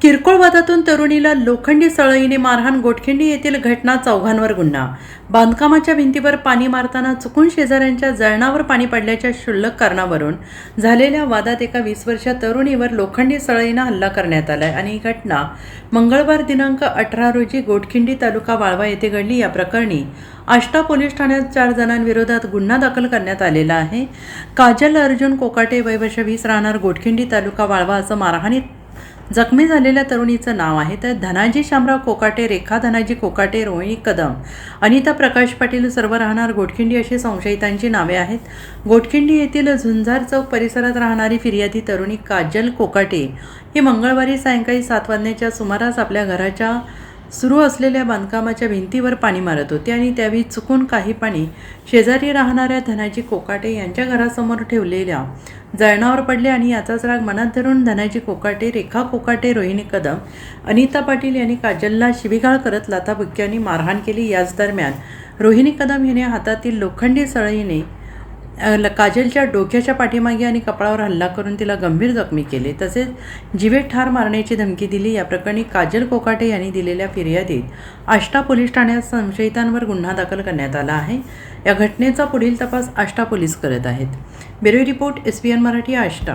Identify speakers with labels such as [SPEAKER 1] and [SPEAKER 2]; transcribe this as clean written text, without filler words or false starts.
[SPEAKER 1] किरकोळ वादातून तरुणीला लोखंडी सळईने मारहाण. गोटखिंडी येथील घटना. चौघांवर गुन्हा. बांधकामाच्या भिंतीवर पाणी मारताना चुकून शेजाऱ्यांच्या जळणावर पाणी पडल्याच्या क्षुल्लक कारणावरून झालेल्या वादात एका 20 वर्षीय तरुणीवर लोखंडी सळईने हल्ला करण्यात आलाय आणि ही घटना मंगळवार दिनांक 18 रोजी गोटखिंडी तालुका वाळवा येथे घडली. या प्रकरणी आष्टा पोलीस ठाण्यात 4 जणांविरोधात गुन्हा दाखल करण्यात आलेला आहे. काजल अर्जुन कोकाटे, वय वर्ष 20, राहणार गोटखिंडी तालुका वाळवा असं मारहाणीत जखमी झालेल्या तरुणीचं नाव आहे. तर धनाजी शामराव कोकाटे, रेखा धनाजी कोकाटे, रोहिणी कदम, अनिता प्रकाश पाटील सर्व राहणार गोटखिंडी अशी संशयितांची नावे आहेत. गोटखिंडी येथील झुंजार चौक परिसरात राहणारी फिर्यादी तरुणी काजल कोकाटे ही मंगळवारी सायंकाळी 7 वाजण्याच्या सुमारास आपल्या घराच्या सुरू असलेल्या बांधकामाच्या भिंतीवर पाणी मारत होते आणि त्यावेळी चुकून काही पाणी शेजारी राहणाऱ्या धनाजी कोकाटे यांच्या घरासमोर ठेवलेल्या जळणावर पडले आणि याचाच राग मनात धरून धनाजी कोकाटे, रेखा कोकाटे, रोहिणी कदम, अनिता पाटील यांनी काजलला शिवीगाळ करत लाथाबुक्क्यांनी मारहाण केली. याच दरम्यान रोहिणी कदम हिने हातातील लोखंडी सळईने काजलच्या डोक्याच्या पाठीमागे आणि कपाळावर हल्ला करून तिला गंभीर जखमी केले, तसेच जीवेत ठार मारण्याची धमकी दिली. या प्रकरणी काजल कोकाटे यांनी दिलेल्या फिर्यादीत आष्टा पोलीस ठाण्यात संशयितांवर गुन्हा दाखल करण्यात आला आहे. या घटनेचा पुढील तपास आष्टा पोलीस करत आहेत. Bureau report, SBN Marathi, Ashta.